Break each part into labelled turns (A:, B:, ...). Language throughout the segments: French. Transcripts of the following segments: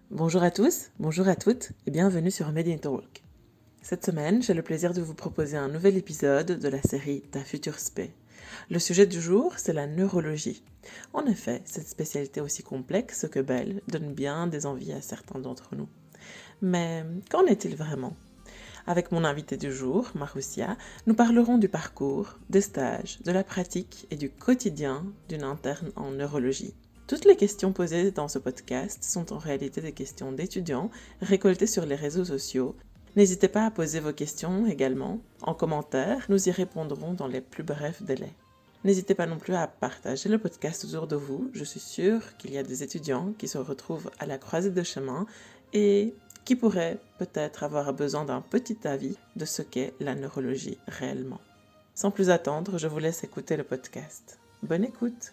A: Bonjour à tous, bonjour à toutes et bienvenue sur Made Talk. Cette semaine, j'ai le plaisir de vous proposer un nouvel épisode de la série Ta future spé. Le sujet du jour, c'est la neurologie. En effet, cette spécialité aussi complexe que belle donne bien des envies à certains d'entre nous. Mais qu'en est-il vraiment? Avec mon invité du jour, Maroussia, nous parlerons du parcours, des stages, de la pratique et du quotidien d'une interne en neurologie. Toutes les questions posées dans ce podcast sont en réalité des questions d'étudiants récoltées sur les réseaux sociaux. N'hésitez pas à poser vos questions également. En commentaire, nous y répondrons dans les plus brefs délais. N'hésitez pas non plus à partager le podcast autour de vous. Je suis sûre qu'il y a des étudiants qui se retrouvent à la croisée de chemin et qui pourraient peut-être avoir besoin d'un petit avis de ce qu'est la neurologie réellement. Sans plus attendre, je vous laisse écouter le podcast. Bonne écoute!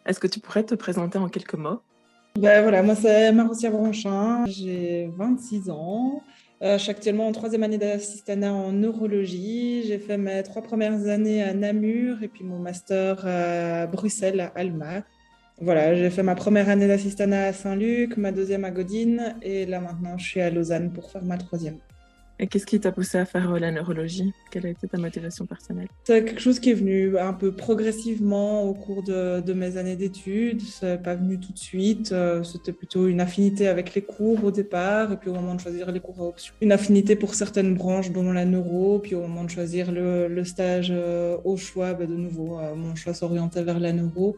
A: Est-ce que tu pourrais te présenter en quelques mots?
B: Voilà, moi c'est Maroussia Branchin, j'ai 26 ans. Je suis actuellement en troisième année d'assistanat en neurologie. J'ai fait mes 3 premières années à Namur et puis mon master à Bruxelles, à Alma. Voilà, j'ai fait ma première année d'assistanat à Saint-Luc, ma deuxième à Godine et là maintenant je suis à Lausanne pour faire ma troisième.
A: Et qu'est-ce qui t'a poussé à faire la neurologie? Quelle a été ta motivation personnelle?
B: C'est quelque chose qui est venu un peu progressivement au cours de mes années d'études. C'est pas venu tout de suite. C'était plutôt une affinité avec les cours au départ. Et puis au moment de choisir les cours à option, une affinité pour certaines branches, dont la neuro. Puis au moment de choisir le stage au choix, de nouveau, mon choix s'orientait vers la neuro.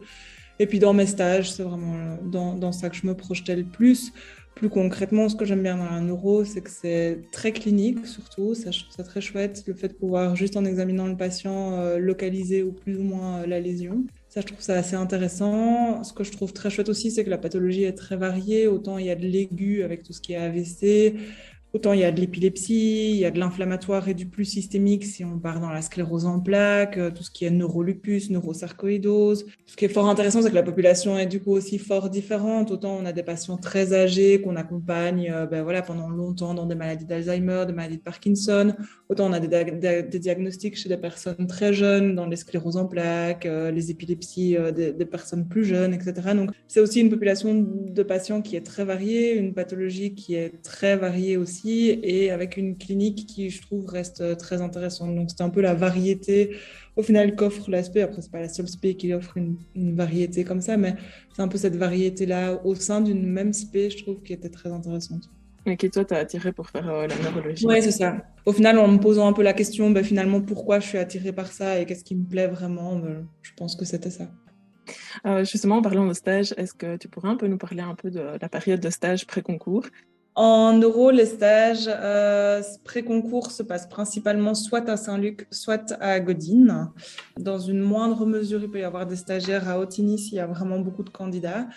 B: Et puis dans mes stages, c'est vraiment dans ça que je me projetais le plus. Plus concrètement, ce que j'aime bien dans la neuro, c'est que c'est très clinique surtout. Ça, je trouve ça très chouette, le fait de pouvoir, juste en examinant le patient, localiser ou plus ou moins la lésion. Ça, je trouve ça assez intéressant. Ce que je trouve très chouette aussi, c'est que la pathologie est très variée. Autant il y a de l'aigu avec tout ce qui est AVC, autant il y a de l'épilepsie, il y a de l'inflammatoire et du plus systémique si on part dans la sclérose en plaques, tout ce qui est neurolupus, neurosarcoïdose. Ce qui est fort intéressant, c'est que la population est du coup aussi fort différente. Autant on a des patients très âgés qu'on accompagne pendant longtemps dans des maladies d'Alzheimer, des maladies de Parkinson. Autant on a des diagnostics chez des personnes très jeunes dans les scléroses en plaques, les épilepsies des personnes plus jeunes, etc. Donc c'est aussi une population de patients qui est très variée, une pathologie qui est très variée aussi et avec une clinique qui, je trouve, reste très intéressante. Donc c'est un peu la variété au final qu'offre l'aspect. Après, c'est pas la seule spé qui offre une variété comme ça, mais c'est un peu cette variété-là au sein d'une même spé, je trouve, qui était très intéressante.
A: Et qui toi t'as attiré pour faire la neurologie?
B: Oui, c'est ça. Au final, en me posant un peu la question, finalement, pourquoi je suis attirée par ça et qu'est-ce qui me plaît vraiment, je pense que c'était ça.
A: Justement, en parlant de stage, est-ce que tu pourrais un peu nous parler un peu de la période de stage pré-concours?
B: En neuro, les stages pré-concours se passent principalement soit à Saint-Luc, soit à Godine. Dans une moindre mesure, il peut y avoir des stagiaires à Otigny s'il y a vraiment beaucoup de candidats.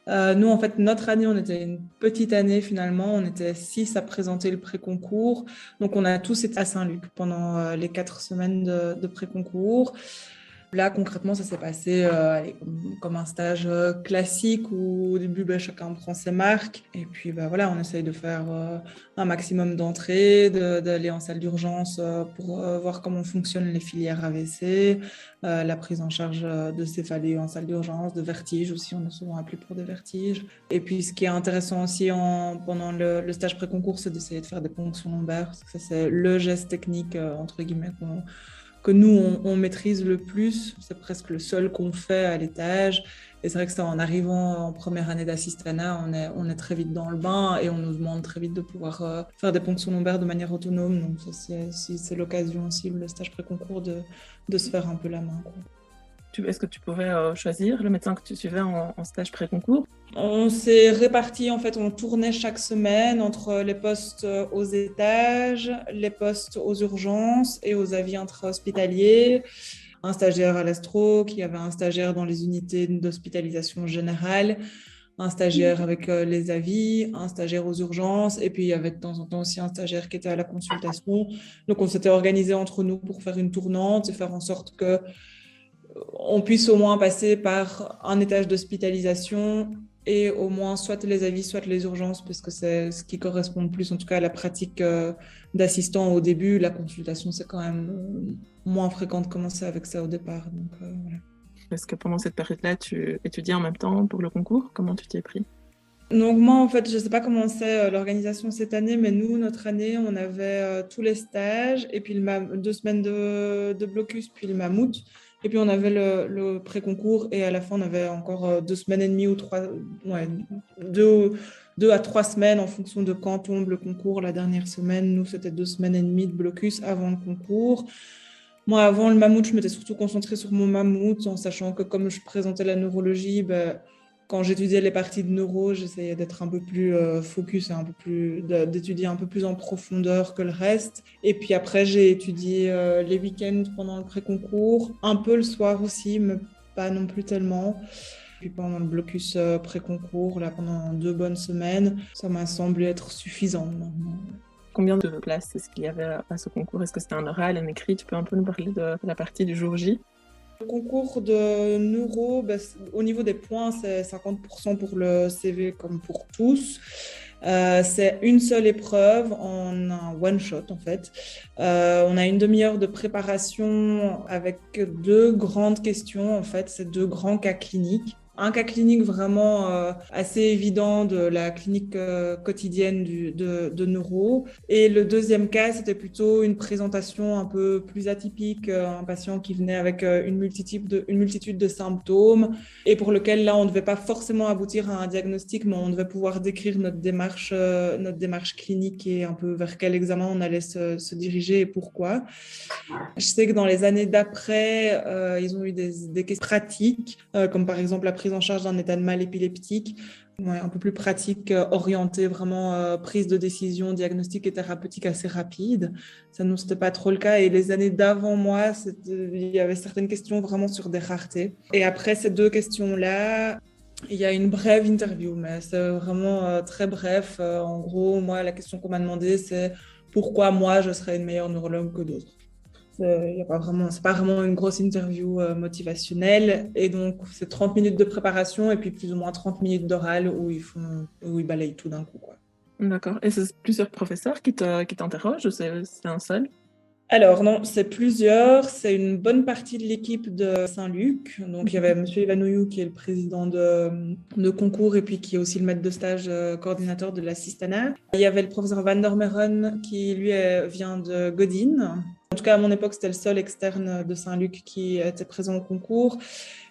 B: Nous, en fait, notre année, on était une petite année finalement. On était 6 à présenter le pré-concours. Donc, on a tous été à Saint-Luc pendant les 4 semaines de pré-concours. Là, concrètement, ça s'est passé comme un stage classique où au début, chacun prend ses marques. Et puis, voilà, on essaye de faire un maximum d'entrées, d'aller en salle d'urgence pour voir comment fonctionnent les filières AVC, la prise en charge de céphalée en salle d'urgence, de vertiges aussi, on est souvent appelé pour des vertiges. Et puis, ce qui est intéressant aussi pendant le stage pré-concours, c'est d'essayer de faire des ponctions lombaires. Parce que ça, c'est le geste technique, entre guillemets, que nous, on maîtrise le plus. C'est presque le seul qu'on fait à l'étage. Et c'est vrai que ça, en arrivant en première année d'assistanat, on est très vite dans le bain et on nous demande très vite de pouvoir faire des ponctions lombaires de manière autonome. Donc, ça, c'est l'occasion aussi, le stage pré-concours, de se faire un peu la main, quoi.
A: Est-ce que tu pouvais choisir le médecin que tu suivais en stage pré-concours?
B: On s'est répartis, en fait, on tournait chaque semaine entre les postes aux étages, les postes aux urgences et aux avis intra-hospitaliers. Un stagiaire à l'astro, qui avait un stagiaire dans les unités d'hospitalisation générale, un stagiaire avec les avis, un stagiaire aux urgences, et puis il y avait de temps en temps aussi un stagiaire qui était à la consultation. Donc on s'était organisé entre nous pour faire une tournante et faire en sorte que on puisse au moins passer par un étage d'hospitalisation et au moins soit les avis, soit les urgences, parce que c'est ce qui correspond le plus, en tout cas, à la pratique d'assistant au début. La consultation, c'est quand même moins fréquent de commencer avec ça au départ. Donc, voilà.
A: Est-ce que pendant cette période-là, tu étudiais en même temps pour le concours? Comment tu t'y es pris?
B: Donc moi, en fait, je ne sais pas comment c'est l'organisation cette année, mais nous, notre année, on avait tous les stages et puis 2 semaines de blocus, puis le mammouth. Et puis on avait le pré-concours et à la fin, on avait encore 2 semaines et demie ou trois, ouais, 2 à 3 semaines en fonction de quand tombe le concours. La dernière semaine, nous, c'était 2 semaines et demie de blocus avant le concours. Moi, avant le mammouth, je m'étais surtout concentrée sur mon mammouth, en sachant que comme je présentais la neurologie, ben, quand j'étudiais les parties de neuro, j'essayais d'être un peu plus focus, et un peu plus, d'étudier un peu plus en profondeur que le reste. Et puis après, j'ai étudié les week-ends pendant le pré-concours, un peu le soir aussi, mais pas non plus tellement. Puis pendant le blocus pré-concours, là, pendant 2 bonnes semaines, ça m'a semblé être suffisant maintenant.
A: Combien de places est-ce qu'il y avait à ce concours? Est-ce que c'était un oral, un écrit? Tu peux un peu nous parler de la partie du jour J?
B: Le concours de neuro, ben, au niveau des points, c'est 50% pour le CV comme pour tous. C'est une seule épreuve en un one-shot en fait. On a une demi-heure de préparation avec 2 grandes questions en fait, c'est 2 grands cas cliniques. Un cas clinique vraiment assez évident de la clinique quotidienne de neuro. Et le deuxième cas, c'était plutôt une présentation un peu plus atypique, un patient qui venait avec une multitude de symptômes et pour lequel là, on ne devait pas forcément aboutir à un diagnostic, mais on devait pouvoir décrire notre démarche clinique et un peu vers quel examen on allait se diriger et pourquoi. Je sais que dans les années d'après, ils ont eu des questions pratiques, comme par exemple la prise en charge d'un état de mal épileptique, ouais, un peu plus pratique, orientée vraiment prise de décision, diagnostic et thérapeutique assez rapide. Ça, nous, c'était pas trop le cas. Et les années d'avant moi, il y avait certaines questions vraiment sur des raretés. Et après ces 2 questions-là, il y a une brève interview, mais c'est vraiment très bref. En gros, moi, la question qu'on m'a demandé, c'est pourquoi moi, je serais une meilleure neurologue que d'autres. C'est pas vraiment une grosse interview motivationnelle. Et donc, c'est 30 minutes de préparation et puis plus ou moins 30 minutes d'oral où ils balayent tout d'un coup, quoi.
A: D'accord. Et c'est plusieurs professeurs qui t'interrogent ou c'est un seul?
B: Alors, non, c'est plusieurs. C'est une bonne partie de l'équipe de Saint-Luc. Donc, il y avait M. Ivanouiou qui est le président de concours et puis qui est aussi le maître de stage coordinateur de l'assistanat. Il y avait le professeur Van der Meren qui, lui, vient de Godin. En tout cas, à mon époque, c'était le seul externe de Saint-Luc qui était présent au concours.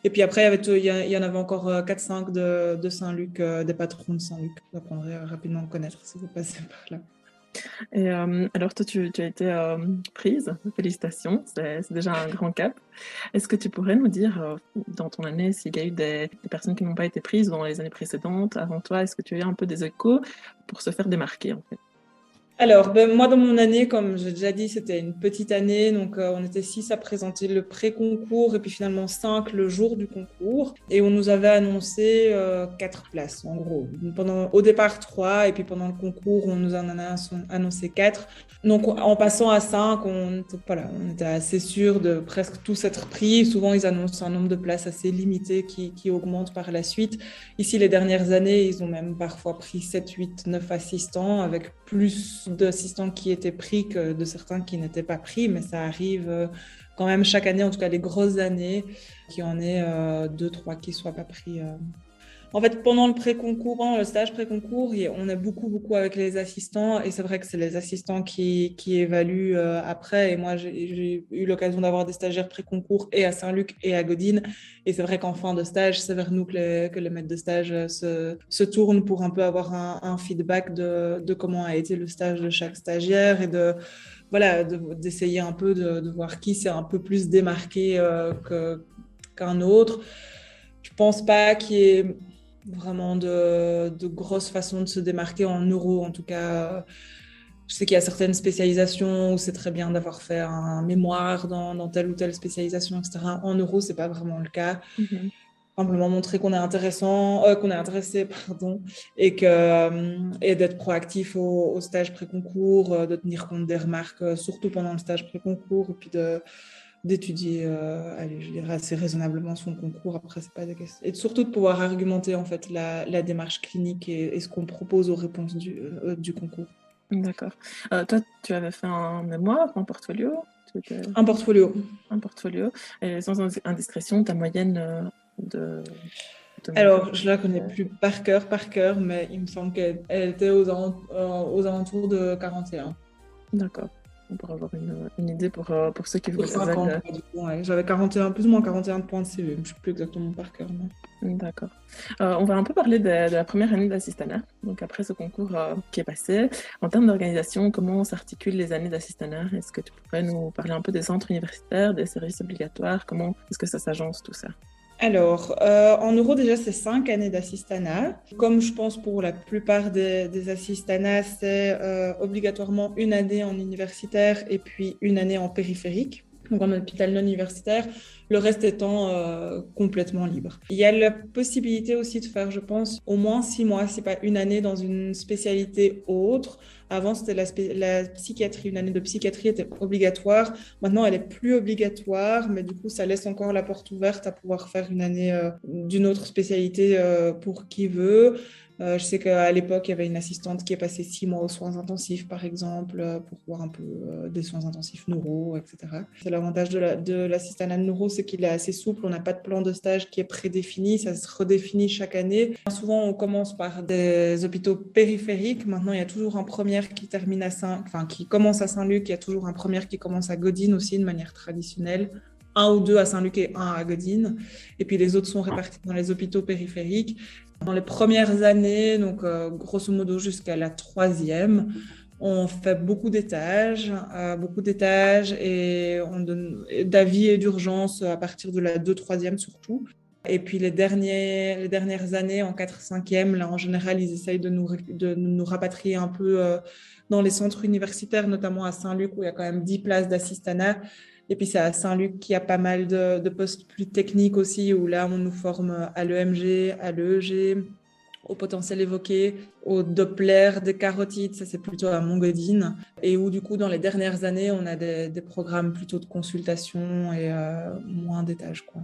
B: Et puis après, il y en avait encore 4-5 de Saint-Luc, des patrons de Saint-Luc. Vous apprendrez rapidement à connaître si vous passez par là.
A: Et alors toi, tu as été prise, félicitations, c'est déjà un grand cap. Est-ce que tu pourrais nous dire, dans ton année, s'il y a eu des personnes qui n'ont pas été prises dans les années précédentes, avant toi, est-ce que tu as eu un peu des échos pour se faire démarquer en fait?
B: Alors, ben, moi, dans mon année, comme j'ai déjà dit, c'était une petite année. Donc, on était 6 à présenter le pré-concours et puis finalement 5 le jour du concours. Et on nous avait annoncé 4 places, en gros. Au départ, 3. Et puis pendant le concours, on nous en a annoncé 4. Donc, en passant à 5, on était assez sûr de presque tous être pris. Souvent, ils annoncent un nombre de places assez limité qui augmente par la suite. Ici, les dernières années, ils ont même parfois pris 7, 8, 9 assistants avec plus d'assistants qui étaient pris que de certains qui n'étaient pas pris, mais ça arrive quand même chaque année, en tout cas les grosses années, qu'il y en ait 2, 3 qui ne soient pas pris. En fait, pendant le pré-concours, pendant le stage pré-concours, on est beaucoup avec les assistants et c'est vrai que c'est les assistants qui évaluent après. Et moi, j'ai eu l'occasion d'avoir des stagiaires pré-concours et à Saint-Luc et à Godin. Et c'est vrai qu'en fin de stage, c'est vers nous que les maîtres de stage se tournent pour un peu avoir un feedback de comment a été le stage de chaque stagiaire et d'essayer un peu de voir qui s'est un peu plus démarqué qu'un autre. Je pense pas qu'il y ait vraiment de grosses façons de se démarquer en neuro. En tout cas, je sais qu'il y a certaines spécialisations où c'est très bien d'avoir fait un mémoire dans telle ou telle spécialisation, etc. En neuro, c'est pas vraiment le cas.
A: Mm-hmm.
B: Simplement montrer qu'on est intéressé, pardon, et d'être proactif au stage pré-concours, de tenir compte des remarques, surtout pendant le stage pré-concours, et puis d'étudier, je dirais assez raisonnablement son concours. Après, c'est pas des questions. Et surtout de pouvoir argumenter en fait la démarche clinique et ce qu'on propose aux réponses du concours.
A: D'accord. Toi, tu avais fait un mémoire, un portfolio?
B: Un portfolio.
A: Un portfolio. Et sans indiscrétion, ta moyenne
B: Alors, je la connais plus par cœur, mais il me semble qu'elle était aux alentours de 41.
A: D'accord. On pourra avoir une idée pour ceux qui
B: Sur
A: veulent.
B: 50, du coup, ouais. J'avais 41, plus ou moins 41 points de CV. Je ne sais plus exactement par cœur. Mais...
A: D'accord. On va un peu parler de la première année d'assistanat. Donc, après ce concours qui est passé, en termes d'organisation, comment s'articulent les années d'assistanat? Est-ce que tu pourrais nous parler un peu des centres universitaires, des services obligatoires? Comment est-ce que ça s'agence tout ça?
B: Alors, en euros, déjà, c'est 5 années d'assistanat. Comme je pense pour la plupart des assistanats, c'est obligatoirement une année en universitaire et puis une année en périphérique, donc en hôpital non universitaire, le reste étant complètement libre. Il y a la possibilité aussi de faire, je pense, au moins 6 mois, si pas une année dans une spécialité autre. Avant, c'était la psychiatrie. Une année de psychiatrie était obligatoire. Maintenant, elle est plus obligatoire, mais du coup, ça laisse encore la porte ouverte à pouvoir faire une année d'une autre spécialité pour qui veut. Je sais qu'à l'époque, il y avait une assistante qui est passée 6 mois aux soins intensifs, par exemple, pour voir un peu des soins intensifs neuro, etc. C'est l'avantage de l'assistanat neuro, c'est qu'il est assez souple. On n'a pas de plan de stage qui est prédéfini. Ça se redéfinit chaque année. Souvent, on commence par des hôpitaux périphériques. Maintenant, il y a toujours un premier qui commence à Saint-Luc. Il y a toujours un premier qui commence à Godin aussi, de manière traditionnelle. Un ou deux à Saint-Luc et un à Godin. Et puis, les autres sont répartis dans les hôpitaux périphériques. Dans les premières années, donc grosso modo jusqu'à la 3e, on fait beaucoup d'étages et on donne d'avis et d'urgence à partir de la 2-3e surtout. Et puis les dernières années, en 4-5e, là en général, ils essayent de nous rapatrier un peu dans les centres universitaires, notamment à Saint-Luc où il y a quand même 10 places d'assistanat. Et puis c'est à Saint-Luc qu'il y a pas mal de postes plus techniques aussi, où là on nous forme à l'EMG, à l'EEG, au potentiel évoqué, au Doppler des carotides, ça c'est plutôt à Montgodin, et où du coup dans les dernières années on a des programmes plutôt de consultation et moins d'étages, quoi.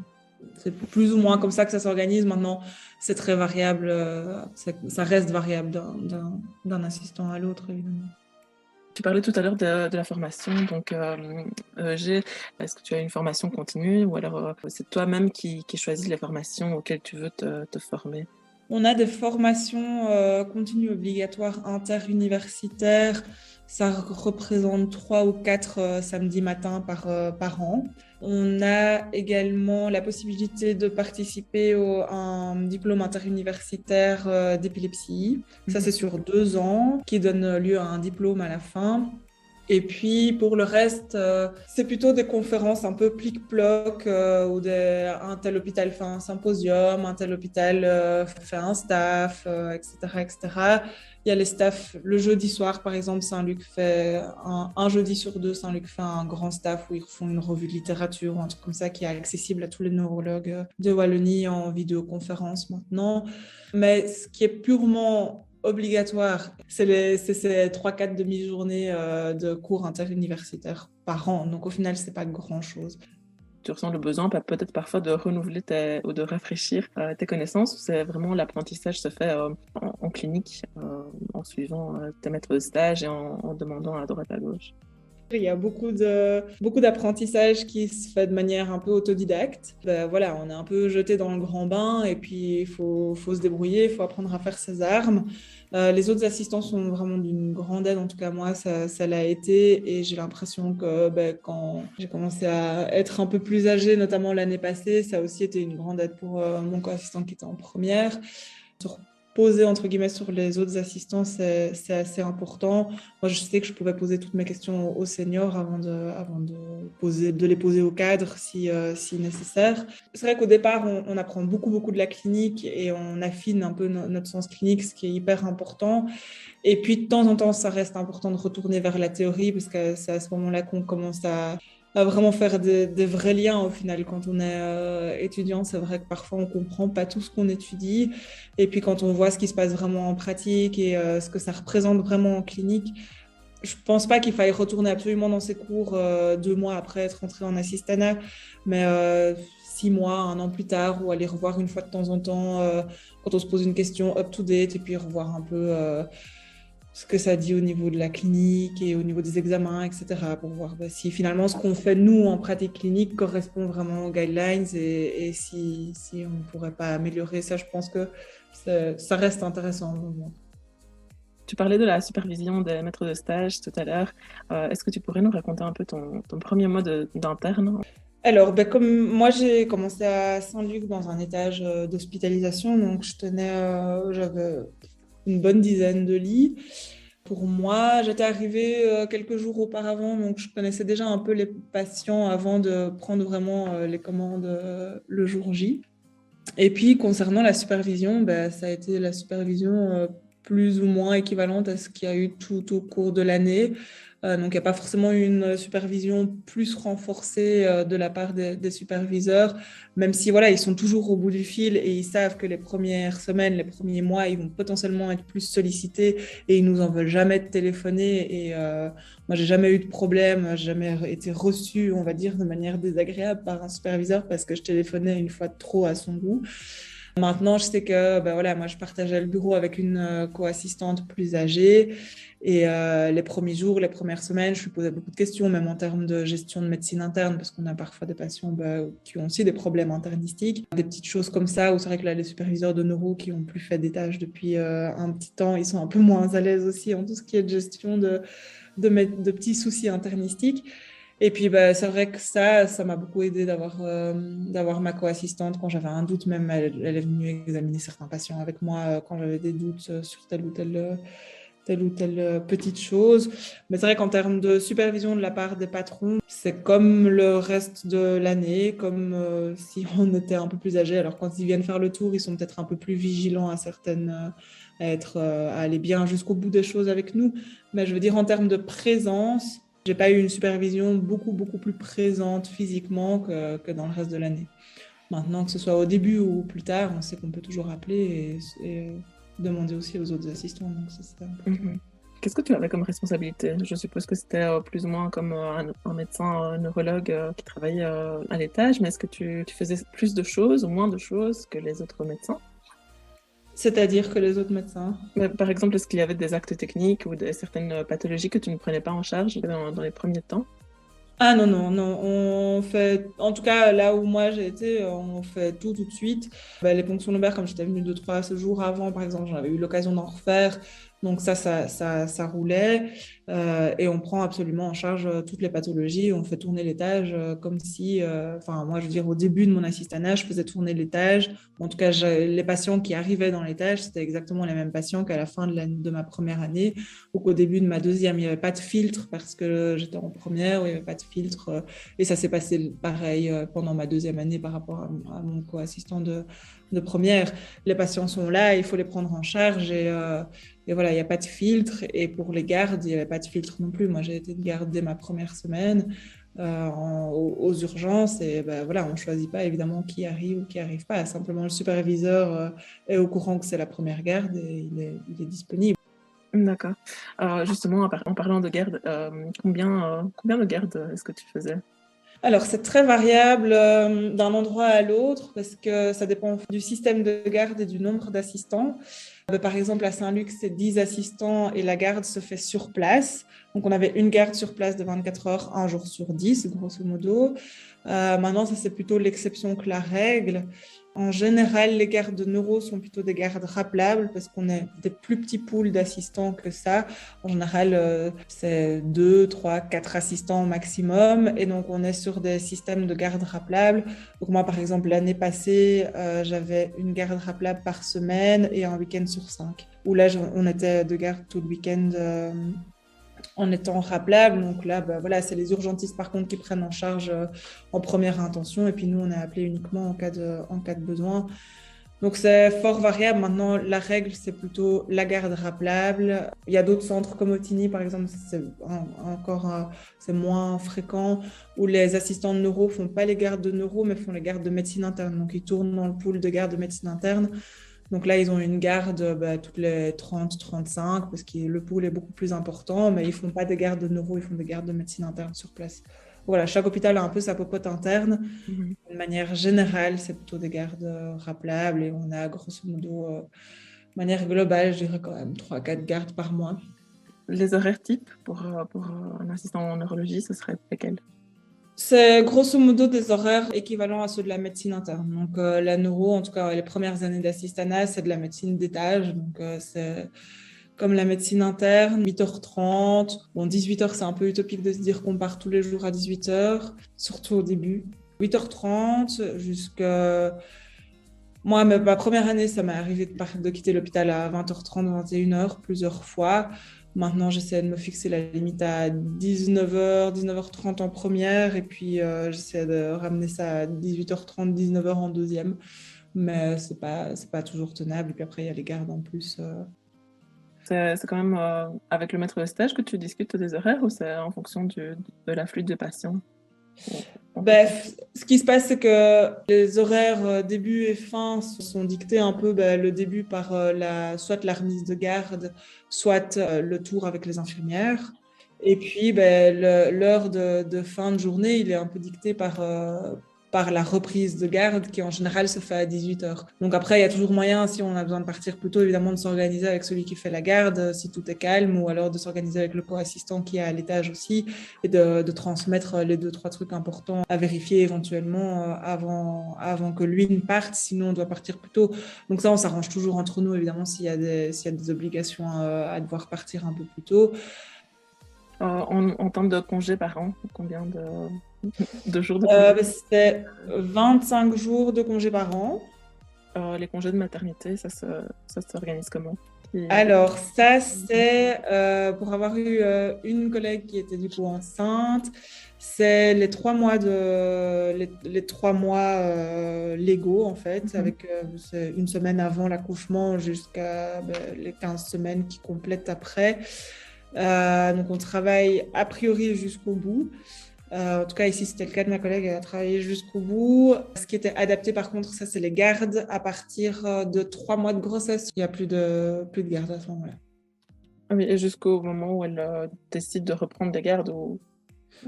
B: C'est plus ou moins comme ça que ça s'organise. Maintenant, c'est très variable, ça reste variable d'un assistant à l'autre, évidemment.
A: Tu parlais tout à l'heure de la formation, donc est-ce que tu as une formation continue ou alors c'est toi-même qui choisis les formations auxquelles tu veux te former?
B: On a des formations continues obligatoires interuniversitaires. Ça représente 3 ou 4 samedis matins par an. On a également la possibilité de participer à un diplôme interuniversitaire d'épilepsie. Ça, c'est sur 2 ans, qui donne lieu à un diplôme à la fin. Et puis, pour le reste, c'est plutôt des conférences un peu plic-ploc où un tel hôpital fait un symposium, un tel hôpital fait un staff, etc., etc. Il y a les staffs, le jeudi soir, par exemple, Saint-Luc fait un jeudi sur 2, Saint-Luc fait un grand staff où ils font une revue de littérature ou un truc comme ça qui est accessible à tous les neurologues de Wallonie en vidéoconférence maintenant. Mais ce qui est purement obligatoire, c'est ces 3-4 demi-journées de cours interuniversitaires par an. Donc au final, c'est pas grand-chose.
A: Tu ressens le besoin peut-être parfois de renouveler ou de rafraîchir tes connaissances, ou c'est vraiment l'apprentissage se fait en clinique, en suivant tes maîtres de stage et en demandant à droite à gauche?
B: Il y a beaucoup d'apprentissage qui se fait de manière un peu autodidacte. Voilà, on est un peu jeté dans le grand bain et puis il faut se débrouiller, il faut apprendre à faire ses armes. Les autres assistants sont vraiment d'une grande aide, en tout cas moi ça l'a été, et j'ai l'impression que quand j'ai commencé à être un peu plus âgée, notamment l'année passée, ça a aussi été une grande aide pour mon co-assistant qui était en première. Poser entre guillemets sur les autres assistants, c'est assez important. Moi, je sais que je pouvais poser toutes mes questions aux seniors avant de les poser au cadre si nécessaire. C'est vrai qu'au départ, on apprend beaucoup de la clinique et on affine un peu notre sens clinique, ce qui est hyper important. Et puis, de temps en temps, ça reste important de retourner vers la théorie parce que c'est à ce moment-là qu'on commence à vraiment faire des vrais liens au final. Quand on est étudiant, c'est vrai que parfois on comprend pas tout ce qu'on étudie, et puis quand on voit ce qui se passe vraiment en pratique et ce que ça représente vraiment en clinique, je pense pas qu'il faille retourner absolument dans ces cours 2 mois après être rentré en assistanat, mais 6 mois, 1 an plus tard, ou aller revoir une fois de temps en temps quand on se pose une question up to date, et puis revoir un peu ce que ça dit au niveau de la clinique et au niveau des examens, etc. Pour voir si finalement ce qu'on fait nous en pratique clinique correspond vraiment aux guidelines et si on ne pourrait pas améliorer ça. Je pense que ça reste intéressant au moment.
A: Tu parlais de la supervision des maîtres de stage tout à l'heure. Est-ce que tu pourrais nous raconter un peu ton premier mois d'interne?
B: Alors, comme moi, j'ai commencé à Saint-Luc dans un étage d'hospitalisation, donc j'avais une bonne dizaine de lits. Pour moi, j'étais arrivée quelques jours auparavant, donc je connaissais déjà un peu les patients avant de prendre vraiment les commandes le jour J. Et puis, concernant la supervision, ça a été la supervision plus ou moins équivalente à ce qu'il y a eu tout au cours de l'année. Donc, il n'y a pas forcément une supervision plus renforcée de la part des superviseurs, même si voilà, ils sont toujours au bout du fil et ils savent que les premières semaines, les premiers mois, ils vont potentiellement être plus sollicités et ils nous en veulent jamais de téléphoner. Et moi, j'ai jamais eu de problème, j'ai jamais été reçue, on va dire, de manière désagréable par un superviseur parce que je téléphonais une fois de trop à son goût. Maintenant, je sais que voilà, moi, je partageais le bureau avec une co-assistante plus âgée. Et les premiers jours, les premières semaines, je lui posais beaucoup de questions, même en termes de gestion de médecine interne, parce qu'on a parfois des patients qui ont aussi des problèmes internistiques. Des petites choses comme ça, où c'est vrai que là, les superviseurs de neuro qui n'ont plus fait des tâches depuis un petit temps, ils sont un peu moins à l'aise aussi en tout ce qui est de gestion de petits soucis internistiques. Et puis, c'est vrai que ça m'a beaucoup aidé d'avoir ma co-assistante quand j'avais un doute. Même, elle est venue examiner certains patients avec moi quand j'avais des doutes sur telle ou telle petite chose. Mais c'est vrai qu'en termes de supervision de la part des patrons, c'est comme le reste de l'année, comme si on était un peu plus âgé. Alors, quand ils viennent faire le tour, ils sont peut-être un peu plus vigilants à aller bien jusqu'au bout des choses avec nous. Mais je veux dire, en termes de présence, j'ai pas eu une supervision beaucoup plus présente physiquement que dans le reste de l'année. Maintenant, que ce soit au début ou plus tard, on sait qu'on peut toujours appeler et demander aussi aux autres assistants. Donc ça, c'était important.
A: Qu'est-ce que tu avais comme responsabilité? Je suppose que c'était plus ou moins comme un médecin neurologue qui travaillait à l'étage, mais est-ce que tu faisais plus de choses ou moins de choses que les autres médecins?
B: C'est-à-dire que les autres médecins?
A: Par exemple, est-ce qu'il y avait des actes techniques ou certaines pathologies que tu ne prenais pas en charge dans les premiers temps?
B: Ah non, on fait, en tout cas là où moi j'ai été, on fait tout de suite. Les ponctions lombaires, comme j'étais venue 2-3 jours avant, par exemple, j'en avais eu l'occasion d'en refaire. Donc ça roulait. Et on prend absolument en charge toutes les pathologies. On fait tourner l'étage comme si, moi je veux dire, au début de mon assistanat, je faisais tourner l'étage. En tout cas, les patients qui arrivaient dans l'étage, c'était exactement les mêmes patients qu'à la fin de ma première année ou qu'au début de ma deuxième. Il n'y avait pas de filtre parce que j'étais en première où il n'y avait pas de filtre. Et ça s'est passé pareil pendant ma deuxième année par rapport à mon co-assistant de première. Les patients sont là, il faut les prendre en charge et voilà, il n'y a pas de filtre. Et pour les gardes, il n'y avait pas de filtre non plus. Moi, j'ai été de garde dès ma première semaine aux urgences. Et voilà, on ne choisit pas évidemment qui arrive ou qui n'arrive pas. Simplement, le superviseur est au courant que c'est la première garde et il est disponible.
A: D'accord. Alors justement, en parlant de garde, combien de gardes est-ce que tu faisais?
B: Alors, c'est très variable d'un endroit à l'autre parce que ça dépend du système de garde et du nombre d'assistants. Par exemple, à Saint-Luc, c'est 10 assistants et la garde se fait sur place. Donc, on avait une garde sur place de 24 heures, un jour sur 10, grosso modo. Maintenant, ça, c'est plutôt l'exception que la règle. En général, les gardes de neuro sont plutôt des gardes rappelables parce qu'on est des plus petits pools d'assistants que ça. En général, c'est 2, 3, 4 assistants au maximum. Et donc, on est sur des systèmes de garde rappelables. Donc, moi, par exemple, l'année passée, j'avais une garde rappelable par semaine et un week-end sur 5. Où là, on était de garde tout le week-end en étant rappelable. Donc là, voilà, c'est les urgentistes par contre qui prennent en charge en première intention. Et puis nous, on est appelé uniquement en cas de besoin. Donc c'est fort variable. Maintenant, la règle, c'est plutôt la garde rappelable. Il y a d'autres centres comme Otigny, par exemple, c'est moins fréquent, où les assistants de neuro font pas les gardes de neuro, mais font les gardes de médecine interne. Donc ils tournent dans le pool de garde de médecine interne. Donc là, ils ont une garde toutes les 30-35 parce que le pool est beaucoup plus important, mais ils ne font pas des gardes de neuro, ils font des gardes de médecine interne sur place. Voilà, chaque hôpital a un peu sa popote interne. De manière générale, c'est plutôt des gardes rappelables et on a grosso modo, de manière globale, je dirais quand même 3-4 gardes par mois.
A: Les horaires types pour un assistant en neurologie, ce serait lesquels?
B: C'est grosso modo des horaires équivalents à ceux de la médecine interne. Donc, la neuro, en tout cas, les premières années d'assistanat, c'est de la médecine d'étage. Donc, c'est comme la médecine interne, 8h30. Bon, 18h, c'est un peu utopique de se dire qu'on part tous les jours à 18h, surtout au début. 8h30 jusqu'à... Moi, ma première année, ça m'est arrivé de quitter l'hôpital à 20h30, 21h plusieurs fois. Maintenant, j'essaie de me fixer la limite à 19h, 19h30 en première, et puis j'essaie de ramener ça à 18h30, 19h en deuxième. Mais c'est pas toujours tenable. Et puis après, il y a les gardes en plus.
A: C'est quand même avec le maître de stage que tu discutes des horaires ou c'est en fonction de l'afflux de patients?
B: Bref, ce qui se passe, c'est que les horaires début et fin sont dictés un peu le début par soit la remise de garde, soit le tour avec les infirmières. Et puis, l'heure de fin de journée, il est un peu dicté par la reprise de garde qui, en général, se fait à 18h. Donc après, il y a toujours moyen, si on a besoin de partir plus tôt, évidemment, de s'organiser avec celui qui fait la garde, si tout est calme, ou alors de s'organiser avec le co-assistant qui est à l'étage aussi, et de transmettre les 2-3 trucs importants à vérifier éventuellement avant que lui ne parte, sinon on doit partir plus tôt. Donc ça, on s'arrange toujours entre nous, évidemment, s'il y a des obligations à devoir partir un peu plus tôt.
A: En termes de congés par an, combien de jours de congés?
B: C'est 25 jours de congés par an.
A: Les congés de maternité, ça s'organise comment?
B: Alors, ça, c'est pour avoir eu une collègue qui était du coup enceinte. C'est les 3 mois, les 3 mois légaux, en fait, avec c'est une semaine avant l'accouchement jusqu'à les 15 semaines qui complètent après. Donc, on travaille a priori jusqu'au bout. En tout cas, ici, c'était le cas de ma collègue, elle a travaillé jusqu'au bout. Ce qui était adapté, par contre, ça, c'est les gardes à partir de 3 mois de grossesse. Il n'y a plus de garde à ce moment-là.
A: Ah oui, et jusqu'au moment où elle décide de reprendre des gardes ou...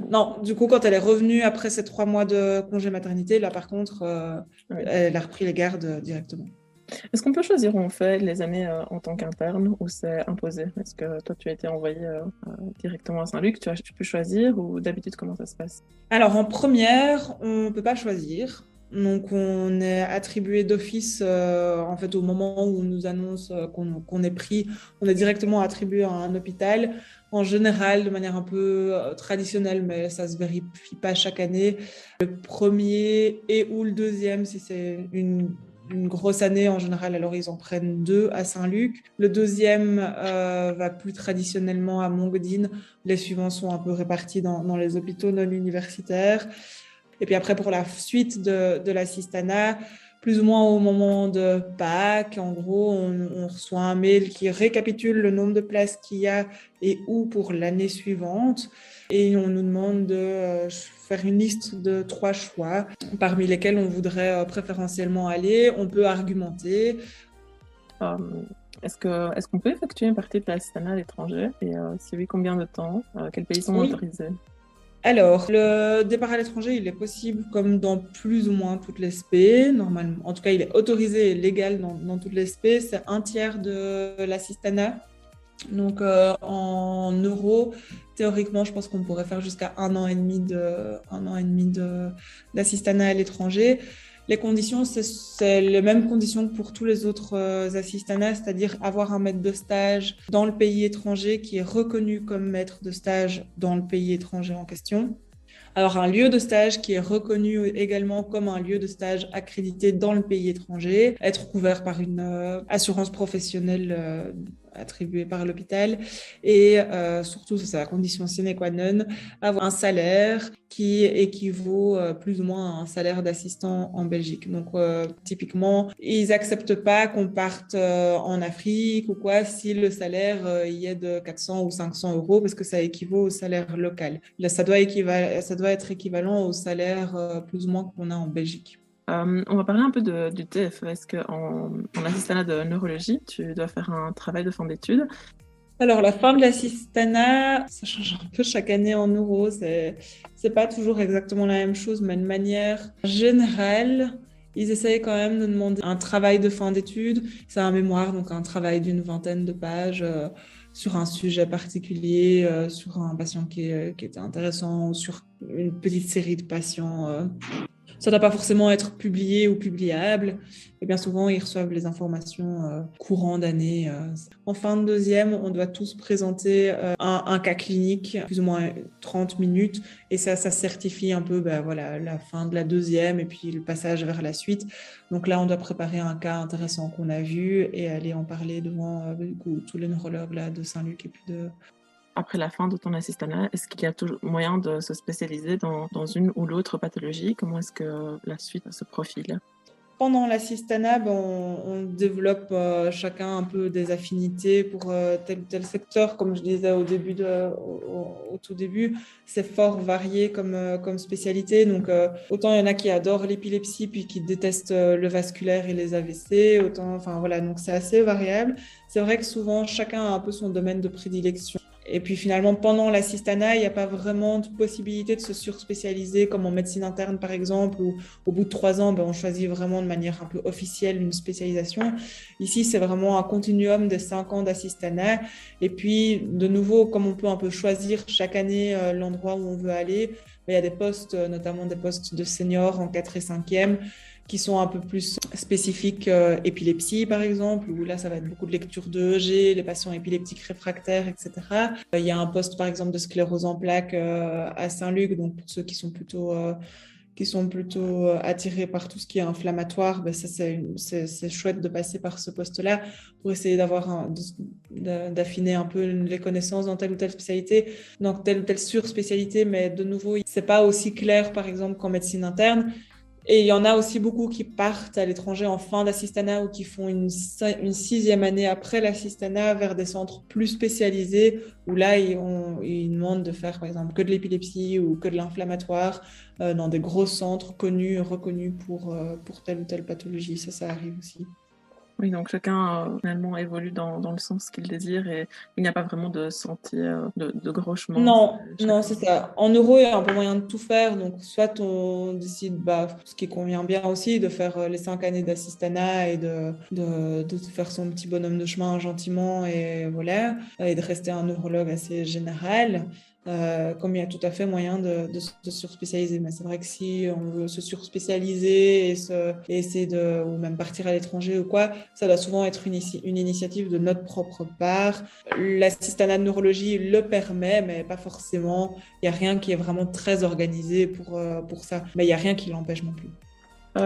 B: Non, du coup, quand elle est revenue après ces 3 mois de congé maternité, là, par contre,
A: Oui.
B: elle a repris les gardes directement.
A: Est-ce qu'on peut choisir où on fait les années en tant qu'interne ou c'est imposé? Est-ce que toi, tu as été envoyé directement à Saint-Luc, tu as pu choisir ou d'habitude, comment ça se passe?
B: Alors, en première, on ne peut pas choisir. Donc, on est attribué d'office, en fait, au moment où on nous annonce qu'on est pris, on est directement attribué à un hôpital. En général, de manière un peu traditionnelle, mais ça ne se vérifie pas chaque année. Le premier et ou le deuxième, si c'est une grosse année, en général, alors ils en prennent 2 à Saint-Luc. Le deuxième va plus traditionnellement à Montgodine. Les suivants sont un peu répartis dans les hôpitaux non universitaires. Et puis après, pour la suite de l'assistanat, plus ou moins au moment de Pâques, en gros, on reçoit un mail qui récapitule le nombre de places qu'il y a et où pour l'année suivante. Et on nous demande de faire une liste de 3 choix, parmi lesquels on voudrait préférentiellement aller. On peut argumenter.
A: Est-ce qu'on peut effectuer une partie de l'assistanat à l'étranger? Et si oui, combien de temps? Quels pays sont autorisés?
B: Alors, le départ à l'étranger, il est possible comme dans plus ou moins toutes les SP, normalement. En tout cas, il est autorisé et légal dans toutes les SP. C'est 1/3 de l'assistanat. Donc, en euros, théoriquement, je pense qu'on pourrait faire jusqu'à 1 an et demi d'assistanat à l'étranger. Les conditions, c'est les mêmes conditions que pour tous les autres assistanats, c'est-à-dire avoir un maître de stage dans le pays étranger qui est reconnu comme maître de stage dans le pays étranger en question. Alors, un lieu de stage qui est reconnu également comme un lieu de stage accrédité dans le pays étranger, être couvert par une assurance professionnelle attribuée par l'hôpital et surtout, c'est la condition sine qua non, avoir un salaire qui équivaut plus ou moins à un salaire d'assistant en Belgique. Donc, typiquement, ils n'acceptent pas qu'on parte en Afrique ou quoi si le salaire y est de 400 ou 500 euros parce que ça équivaut au salaire local. Là, ça doit être équivalent au salaire plus ou moins qu'on a en Belgique.
A: On va parler un peu du TFE. Est-ce qu'en assistanat de neurologie, tu dois faire un travail de fin d'études?
B: Alors, la fin de l'assistanat, ça change un peu chaque année en euros. C'est pas toujours exactement la même chose, mais de manière générale, ils essayent quand même de demander un travail de fin d'études. C'est un mémoire, donc un travail d'une 20aine de pages sur un sujet particulier, sur un patient qui était intéressant, ou sur une petite série de patients. Ça ne doit pas forcément être publié ou publiable. Et bien souvent, ils reçoivent les informations courant d'année. En fin de deuxième, on doit tous présenter un cas clinique, plus ou moins 30 minutes. Et ça certifie un peu voilà, la fin de la deuxième et puis le passage vers la suite. Donc là, on doit préparer un cas intéressant qu'on a vu et aller en parler devant tous les neurologues là, de Saint-Luc et puis de...
A: Après la fin de ton assistanat, est-ce qu'il y a toujours moyen de se spécialiser dans une ou l'autre pathologie? Comment est-ce que la suite se profile?
B: Pendant l'assistanat, on développe chacun un peu des affinités pour tel ou tel secteur. Comme je disais au tout début, c'est fort varié comme spécialité. Donc, autant il y en a qui adorent l'épilepsie puis qui détestent le vasculaire et les AVC. Autant, enfin voilà, donc c'est assez variable. C'est vrai que souvent, chacun a un peu son domaine de prédilection. Et puis finalement, pendant l'assistanat, il n'y a pas vraiment de possibilité de se surspécialiser, comme en médecine interne par exemple, où au bout de 3 ans, on choisit vraiment de manière un peu officielle une spécialisation. Ici, c'est vraiment un continuum de 5 ans d'assistanat. Et puis, de nouveau, comme on peut un peu choisir chaque année l'endroit où on veut aller, il y a des postes, notamment des postes de seniors en 4 et 5e, qui sont un peu plus spécifiques épilepsie, par exemple, où là, ça va être beaucoup de lecture de EEG, les patients épileptiques réfractaires, etc. Il y a un poste, par exemple, de sclérose en plaques à Saint-Luc, donc pour ceux qui sont plutôt attirés par tout ce qui est inflammatoire, ça, c'est chouette de passer par ce poste-là pour essayer d'affiner un peu les connaissances dans telle ou telle spécialité, dans telle ou telle surspécialité, mais de nouveau, c'est pas aussi clair, par exemple, qu'en médecine interne. Et il y en a aussi beaucoup qui partent à l'étranger en fin d'assistanat ou qui font une 6e année après l'assistanat vers des centres plus spécialisés où là, ils demandent de faire, par exemple, que de l'épilepsie ou que de l'inflammatoire dans des gros centres connus, reconnus pour telle ou telle pathologie. Ça arrive aussi.
A: Oui, donc chacun finalement évolue dans le sens qu'il désire et il n'y a pas vraiment de sentier, de gros chemins.
B: Non, c'est ça. En euro, il y a un peu moyen de tout faire. Donc, soit on décide, ce qui convient bien aussi, de faire les 5 années d'assistanat et de faire son petit bonhomme de chemin gentiment et voilà, et de rester un neurologue assez général. Comme il y a tout à fait moyen de se surspécialiser. Mais c'est vrai que si on veut se surspécialiser et essayer ou même partir à l'étranger ou quoi, ça doit souvent être une initiative de notre propre part. L'assistanat de neurologie le permet, mais pas forcément. Il n'y a rien qui est vraiment très organisé pour ça. Mais il n'y a rien qui l'empêche non plus.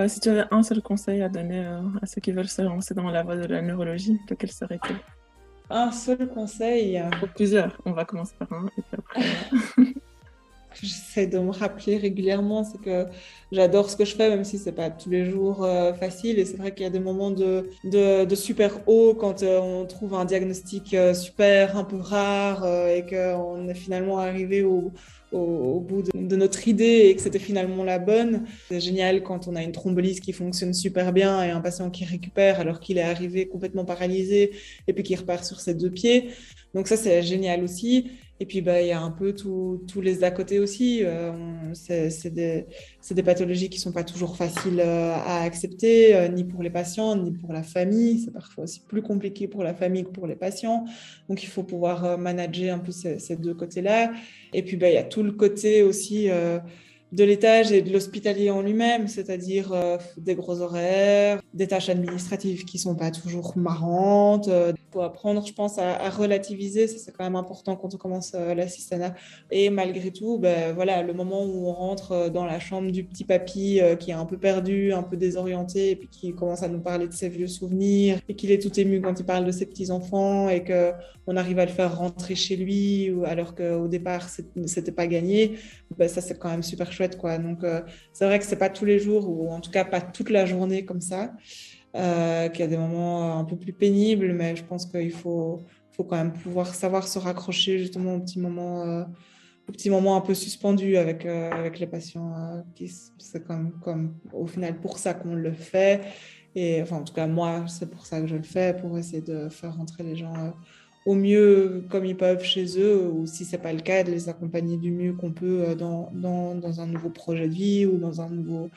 A: Si tu avais un seul conseil à donner à ceux qui veulent se lancer dans la voie de la neurologie, lequel serait-il?
B: Un seul conseil,
A: Ou plusieurs. On va commencer par un et puis après.
B: j'essaie de me rappeler régulièrement, c'est que j'adore ce que je fais, même si c'est pas tous les jours facile. Et c'est vrai qu'il y a des moments de super haut quand on trouve un diagnostic super, un peu rare et qu'on est finalement arrivé au bout de notre idée et que c'était finalement la bonne. C'est génial quand on a une thrombolyse qui fonctionne super bien et un patient qui récupère alors qu'il est arrivé complètement paralysé et puis qui repart sur ses 2 pieds. Donc ça, c'est génial aussi. Et puis, il y a un peu tous les à côté aussi. C'est des pathologies qui ne sont pas toujours faciles à accepter, ni pour les patients, ni pour la famille. C'est parfois aussi plus compliqué pour la famille que pour les patients. Donc, il faut pouvoir manager un peu ces 2 côtés-là. Et puis, il y a tout le côté aussi de l'étage et de l'hospitalier en lui-même, c'est-à-dire des gros horaires, des tâches administratives qui ne sont pas toujours marrantes. Il faut apprendre, je pense, à relativiser. Ça, c'est quand même important quand on commence l'assistanat. Et malgré tout, voilà, le moment où on rentre dans la chambre du petit papy qui est un peu perdu, un peu désorienté, et puis qui commence à nous parler de ses vieux souvenirs, et qu'il est tout ému quand il parle de ses petits-enfants, et qu'on arrive à le faire rentrer chez lui, alors qu'au départ, c'était pas gagné, ça, c'est quand même super chouette, quoi. Donc, c'est vrai que c'est pas tous les jours, ou en tout cas pas toute la journée comme ça, qu'il y a des moments un peu plus pénibles, mais je pense qu'il faut quand même pouvoir savoir se raccrocher justement aux petits moments un peu suspendus avec les patients. C'est comme au final pour ça qu'on le fait. Et enfin, en tout cas, moi, c'est pour ça que je le fais, pour essayer de faire rentrer les gens au mieux comme ils peuvent chez eux, ou si ce n'est pas le cas, de les accompagner du mieux qu'on peut dans un nouveau projet de vie ou dans un nouveau,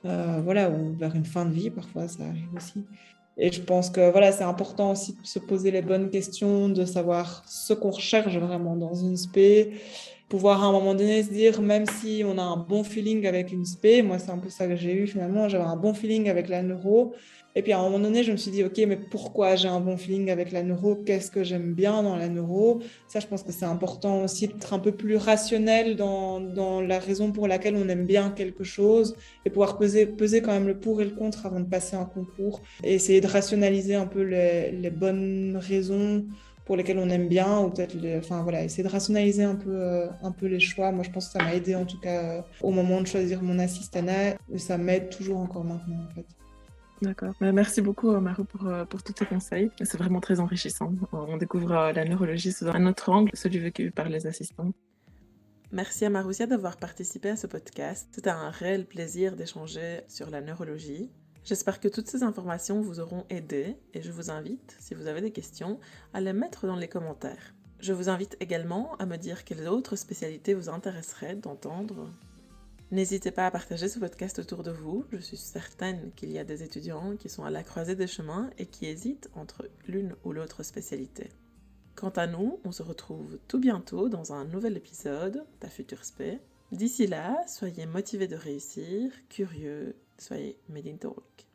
B: voilà, ou vers une fin de vie, parfois ça arrive aussi. Et je pense que voilà, c'est important aussi de se poser les bonnes questions, de savoir ce qu'on recherche vraiment dans une spé, pouvoir à un moment donné se dire, même si on a un bon feeling avec une spé, moi c'est un peu ça que j'ai eu finalement, j'avais un bon feeling avec la neuro, et puis à un moment donné je me suis dit, ok, mais pourquoi j'ai un bon feeling avec la neuro, qu'est-ce que j'aime bien dans la neuro? Ça, je pense que c'est important aussi d'être un peu plus rationnel dans la raison pour laquelle on aime bien quelque chose, et pouvoir peser quand même le pour et le contre avant de passer un concours, et essayer de rationaliser un peu les bonnes raisons pour lesquels on aime bien, ou peut-être, enfin voilà, essayer de rationaliser un peu les choix. Moi, je pense que ça m'a aidé en tout cas au moment de choisir mon assistana, et ça m'aide toujours encore maintenant en fait.
A: D'accord. Merci beaucoup, Marou, pour tous tes conseils. C'est vraiment très enrichissant. On découvre la neurologie sous un autre angle, celui vécu par les assistants. Merci à Marousia d'avoir participé à ce podcast. C'était un réel plaisir d'échanger sur la neurologie. J'espère que toutes ces informations vous auront aidé et je vous invite, si vous avez des questions, à les mettre dans les commentaires. Je vous invite également à me dire quelles autres spécialités vous intéresseraient d'entendre. N'hésitez pas à partager ce podcast autour de vous. Je suis certaine qu'il y a des étudiants qui sont à la croisée des chemins et qui hésitent entre l'une ou l'autre spécialité. Quant à nous, on se retrouve tout bientôt dans un nouvel épisode d'A Futur Spé. D'ici là, soyez motivés de réussir, curieux, soyez made in talk.